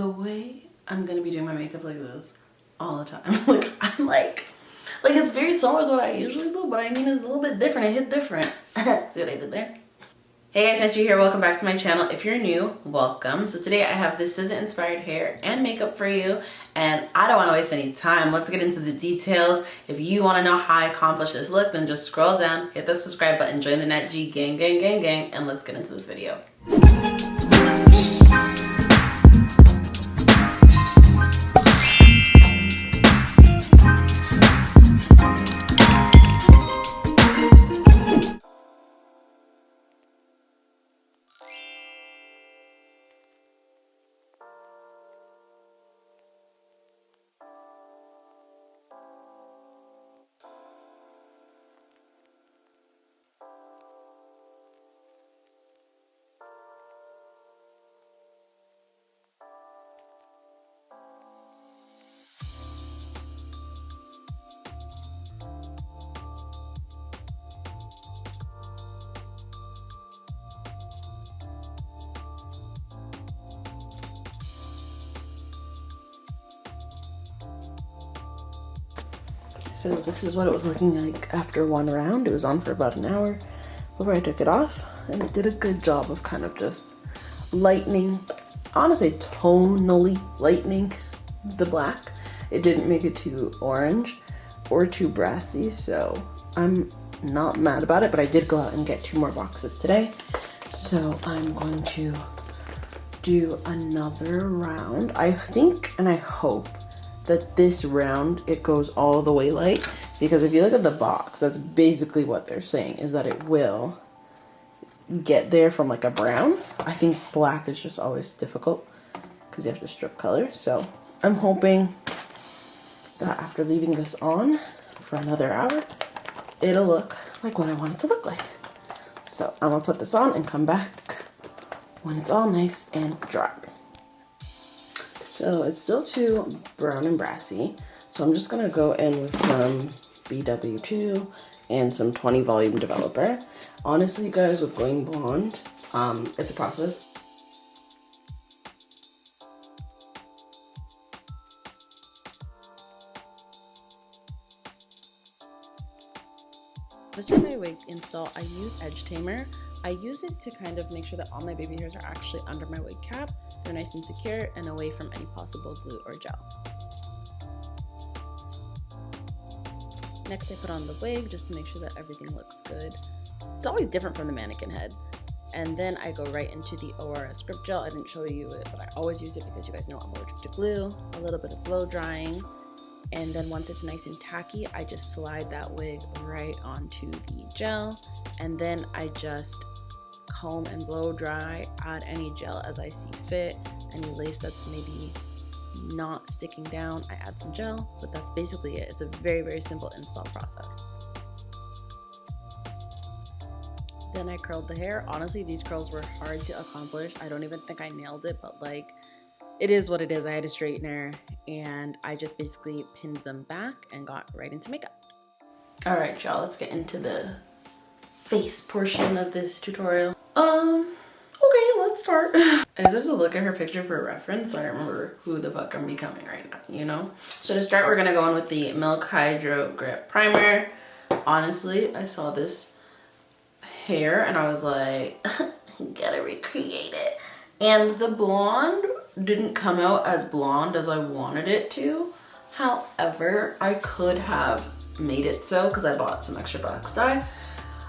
the way I'm gonna be doing my makeup like this all the time. Like, I'm like it's very similar to what I usually do, but I mean it's a little bit different. It hit different. See what I did there? Hey guys, NATGEE here. Welcome back to my channel. If you're new, welcome. So today I have this SZA inspired hair and makeup for you, and I don't want to waste any time. Let's get into the details. If you want to know how I accomplished this look, then just scroll down, hit the subscribe button, join the NATGEE gang, and let's get into this video. So this is what it was looking like after one round. It was on for about an hour before I took it off, and it did a good job of kind of just lightening, I want to say tonally lightening the black. It didn't make it too orange or too brassy, so I'm not mad about it, but I did go out and get 2 more boxes today. So I'm going to do another round. I think and I hope that this round it goes all the way light, because if you look at the box, that's basically what they're saying, is that it will get there from like a brown. I think black is just always difficult because you have to strip color. So I'm hoping that after leaving this on for another hour, it'll look like what I want it to look like. So I'm gonna put this on and come back when it's all nice and dry. So it's still too brown and brassy, so I'm just gonna go in with some BW2 and some 20 volume developer. Honestly guys, with going blonde, it's a process. Just for my wig install, I use Edge Tamer. I use it to kind of make sure that all my baby hairs are actually under my wig cap. They're nice and secure and away from any possible glue or gel. Next I put on the wig just to make sure that everything looks good. It's always different from the mannequin head. And then I go right into the ORS Grip Gel. I didn't show you it, but I always use it because you guys know I'm allergic to glue. A little bit of blow drying. And then once it's nice and tacky, I just slide that wig right onto the gel. And then I just comb and blow dry, add any gel as I see fit. Any lace that's maybe not sticking down, I add some gel, but that's basically it. It's a very, very simple install process. Then I curled the hair. Honestly, these curls were hard to accomplish. I don't even think I nailed it, but like, it is what it is. I had a straightener and I just basically pinned them back and got right into makeup. All right, y'all, let's get into the face portion of this tutorial. Okay, let's start. I just have to look at her picture for reference so I remember who the fuck I'm becoming right now, you know? So to start, we're gonna go in with the Milk Hydro Grip Primer. Honestly, I saw this hair and I was like, gotta recreate it. And the blonde didn't come out as blonde as I wanted it to. However, I could have made it so because I bought some extra box dye.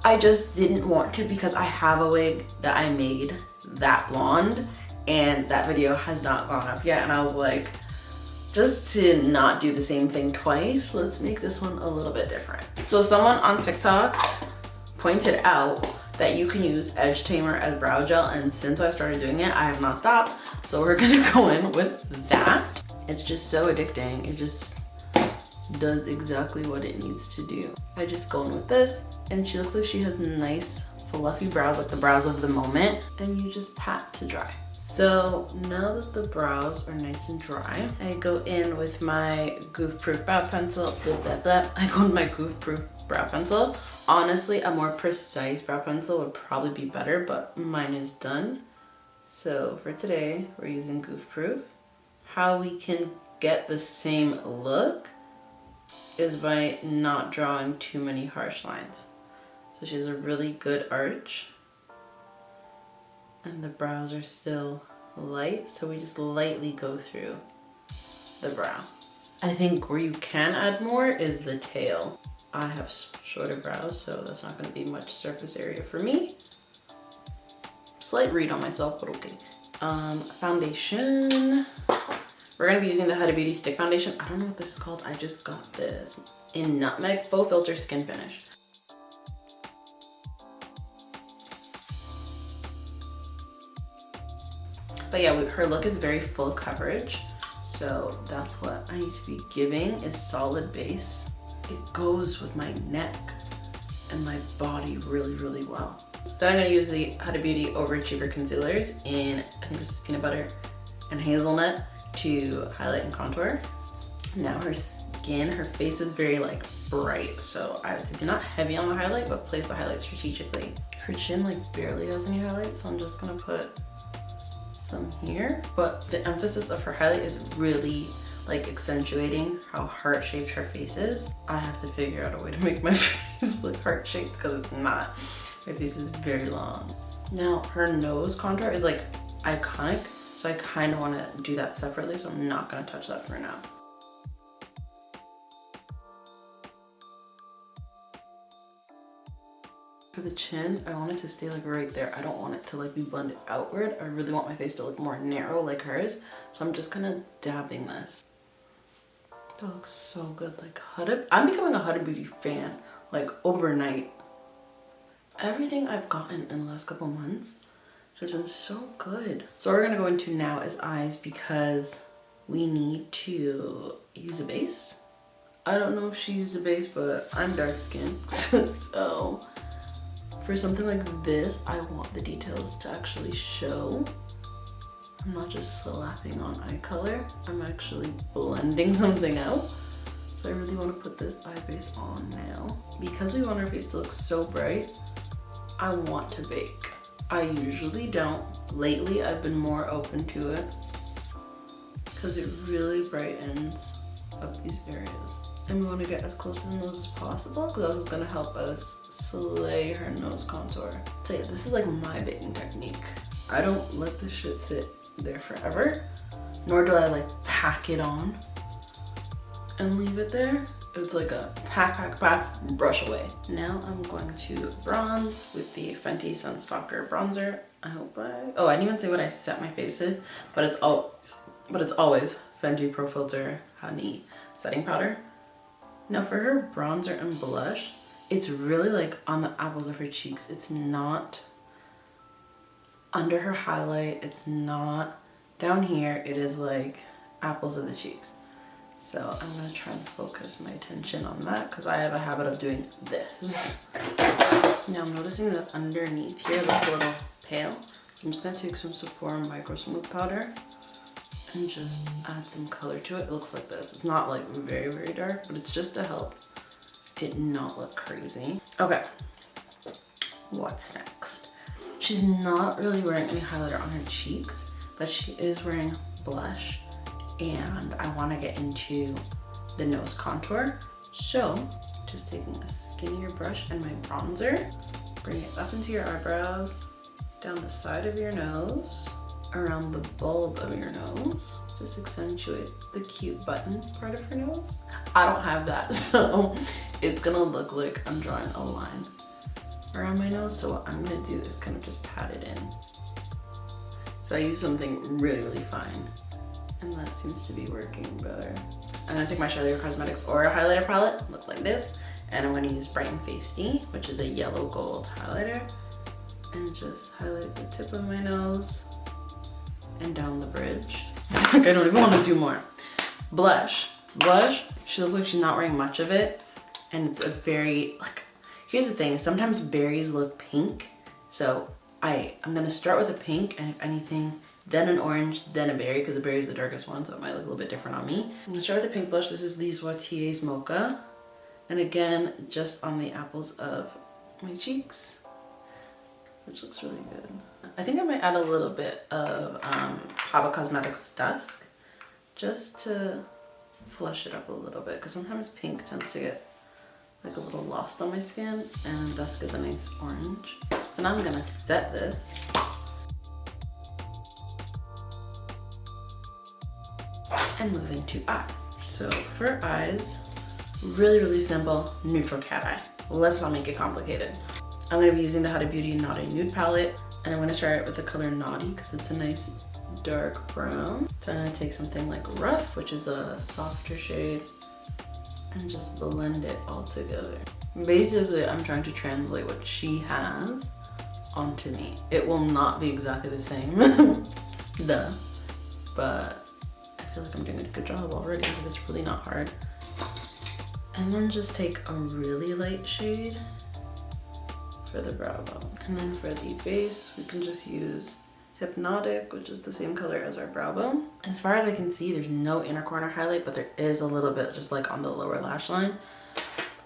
I just didn't want to because I have a wig that I made that blonde and that video has not gone up yet, and I was like, just to not do the same thing twice, let's make this one a little bit different. So someone on TikTok pointed out that you can use Edge Tamer as brow gel, and since I've started doing it, I have not stopped. So we're gonna go in with that. It's just so addicting. It just does exactly what it needs to do. I just go in with this, and she looks like she has nice fluffy brows, like the brows of the moment, and you just pat to dry. So now that the brows are nice and dry, I go in with my Goof Proof brow pencil. I go with my Goof Proof brow pencil. Honestly, a more precise brow pencil would probably be better, but mine is done. So for today, we're using Goof Proof. how we can get the same look is by not drawing too many harsh lines. So she has a really good arch, and the brows are still light, so we just lightly go through the brow. I think where you can add more is the tail. I have shorter brows, so that's not going to be much surface area for me. Slight read on myself, but okay. Foundation. We're going to be using the Huda Beauty Stick Foundation. I don't know what this is called. I just got this in Nutmeg Faux Filter Skin Finish. But yeah, her look is very full coverage. So that's what I need to be giving, is solid base. It goes with my neck and my body really, really well. Then I'm going to use the Huda Beauty Overachiever Concealers in, I think this is Peanut Butter and Hazelnut, to highlight and contour. Now her skin, her face is very like bright, so I would say not heavy on the highlight, but place the highlight strategically. Her chin like barely has any highlight, so I'm just going to put some here, but the emphasis of her highlight is really like accentuating how heart-shaped her face is. I have to figure out a way to make my face look heart-shaped because it's not. My face is very long. Now her nose contour is like iconic, so I kind of want to do that separately, so I'm not going to touch that for now. For the chin, I want it to stay like right there. I don't want it to like be blended outward. I really want my face to look more narrow like hers. So I'm just kind of dabbing this. That looks so good. Like Huda, I'm becoming a Huda Beauty fan like overnight. Everything I've gotten in the last couple months has been so good. So what we're gonna go into now is eyes, because we need to use a base. I don't know if she used a base, but I'm dark skinned, so for something like this, I want the details to actually show. I'm not just slapping on eye color, I'm actually blending something out. So I really want to put this eye base on now. Because we want our face to look so bright, I want to bake. I usually don't. Lately, I've been more open to it because it really brightens up these areas. And we want to get as close to the nose as possible because that was going to help us slay her nose contour. So yeah, this is like my baking technique. I don't let this shit sit there forever, nor do I like pack it on and leave it there. It's like a pack, brush away. Now I'm going to bronze with the Fenty Sunstalker bronzer. Oh, I didn't even say what I set my face with, but it's always Fenty Pro Filter Honey setting powder. Now for her bronzer and blush, it's really like on the apples of her cheeks. It's not under her highlight. It's not down here. It is like apples of the cheeks. So I'm gonna try and focus my attention on that because I have a habit of doing this. Now I'm noticing that underneath here looks a little pale. So I'm just gonna take some Sephora Micro Smooth powder and just add some color to it. It looks like this. It's not like very, very dark, but it's just to help it not look crazy. Okay, what's next? She's not really wearing any highlighter on her cheeks, but she is wearing blush, and I want to get into the nose contour. So just taking a skinnier brush and my bronzer, bring it up into your eyebrows, down the side of your nose, around the bulb of your nose. Just accentuate the cute button part of her nose. I don't have that, so it's gonna look like I'm drawing a line around my nose. So what I'm gonna do is kind of just pat it in. So I use something really, really fine, and that seems to be working better. I'm gonna take my Charlotte Cosmetics Aura highlighter palette, look like this, and I'm gonna use Bright and Feisty, which is a yellow gold highlighter, and just highlight the tip of my nose and down the bridge. Like I don't even want to do more. Blush, she looks like she's not wearing much of it, and it's a very, like, here's the thing, sometimes berries look pink, so I'm gonna start with a pink, and if anything, then an orange, then a berry, because the berry is the darkest one, so it might look a little bit different on me. I'm gonna start with a pink blush. This is Lise Watier's Mocha, and again, just on the apples of my cheeks, which looks really good. I think I might add a little bit of HUDA Cosmetics Dusk, just to flush it up a little bit, because sometimes pink tends to get like a little lost on my skin, and dusk is a nice orange. So now I'm gonna set this. And moving to eyes. So for eyes, really simple, neutral cat eye. Let's not make it complicated. I'm gonna be using the Huda Beauty Naughty Nude palette, and I'm gonna start with the color Naughty because it's a nice dark brown. So I'm gonna take something like Rough, which is a softer shade, and just blend it all together. Basically, I'm trying to translate what she has onto me. It will not be exactly the same, duh, but I feel like I'm doing a good job already. It's really not hard. And then just take a really light shade for the brow bone. And then for the base, we can just use Hypnotic, which is the same color as our brow bone. As far as I can see, there's no inner corner highlight, but there is a little bit just like on the lower lash line.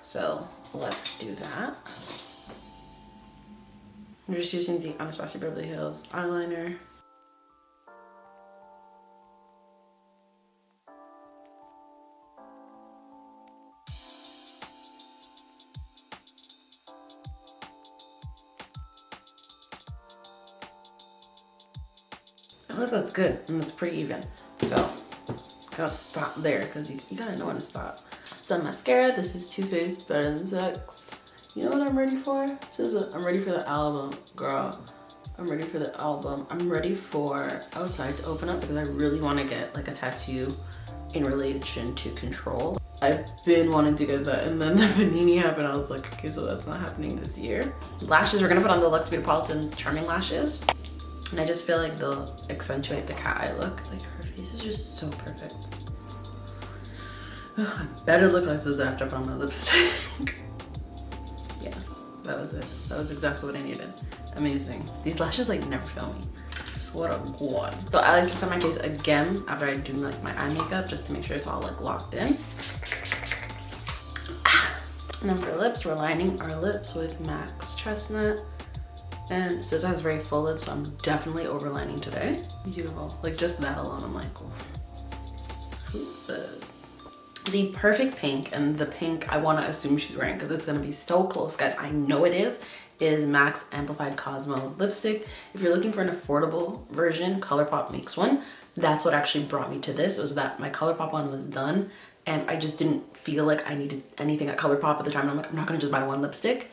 So let's do that. I'm just using the Anastasia Beverly Hills eyeliner. I look, that's good, and it's pretty even. So, gotta stop there, because you gotta know when to stop. So mascara, this is Too Faced Better Than Sex. You know what I'm ready for? SZA, I'm ready for the album, girl. I'm ready for the album. I'm ready for Outside to open up, because I really want to get like a tattoo in relation to Control. I've been wanting to get that, and then the Panini happened. I was like, okay, so that's not happening this year. Lashes, we're gonna put on the LUXE Beautypolitan's Charming Lashes. And I just feel like they'll accentuate the cat eye look. Like, her face is just so perfect. Ugh, I better look like SZA after I put on my lipstick. Yes, that was it. That was exactly what I needed. Amazing. These lashes like never fail me. What a god. So I like to set my face again after I do like my eye makeup, just to make sure it's all like locked in. And then for lips, we're lining our lips with MAC's Chestnut. And SZA has very full lips, so I'm definitely overlining today. Beautiful. Like just that alone, I'm like, oh, who's this? The perfect pink, and the pink I want to assume she's wearing because it's going to be so close, guys. I know it is MAC's Amplified Cosmo lipstick. If you're looking for an affordable version, ColourPop makes one. That's what actually brought me to this, was that my ColourPop one was done, and I just didn't feel like I needed anything at ColourPop at the time. And I'm like, I'm not going to just buy one lipstick.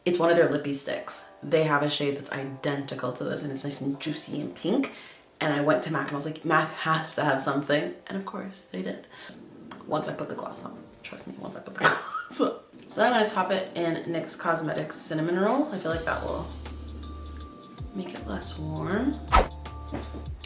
It's one of their lippy sticks. They have a shade that's identical to this, and it's nice and juicy and pink. And I went to MAC and I was like, MAC has to have something. And of course they did. Once I put the gloss on. Trust me, once I put the gloss on. So I'm gonna top it in NYX Cosmetics Cinnamon Roll. I feel like that will make it less warm.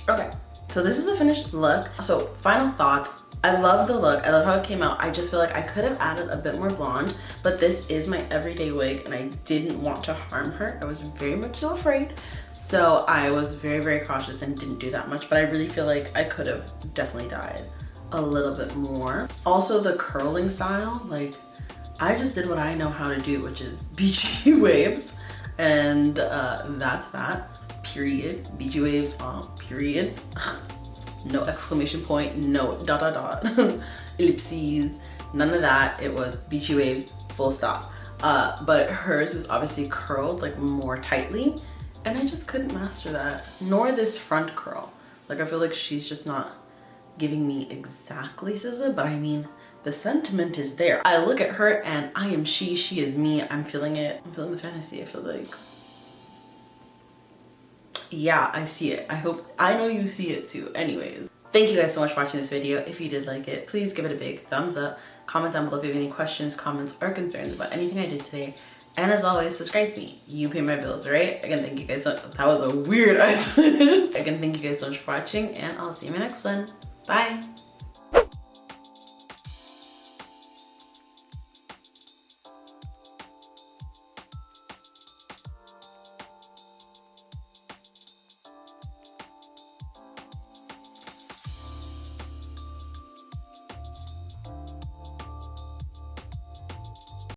Okay, so this is the finished look. So final thoughts. I love the look. I love how it came out. I just feel like I could have added a bit more blonde, but this is my everyday wig and I didn't want to harm her. I was very much so afraid. So I was very cautious and didn't do that much, but I really feel like I could have definitely dyed a little bit more. Also the curling style, like I just did what I know how to do, which is beachy waves. And that's that, period. Beachy waves, period. No exclamation point, no ... ellipses, none of that. It was beachy wave, full stop. But hers is obviously curled like more tightly, and I just couldn't master that. Nor this front curl. Like I feel like she's just not giving me exactly SZA, but I mean, the sentiment is there. I look at her and I am she is me. I'm feeling it. I'm feeling the fantasy. I feel like, yeah, I see it. I know you see it too. Anyways, thank you guys so much for watching this video. If you did like it, please give it a big thumbs up. Comment down below if you have any questions, comments, or concerns about anything I did today. And as always, subscribe to me. You pay my bills, right? Again, thank you guys so much. That was a weird Again, thank you guys so much for watching, and I'll see you in my next one. Bye.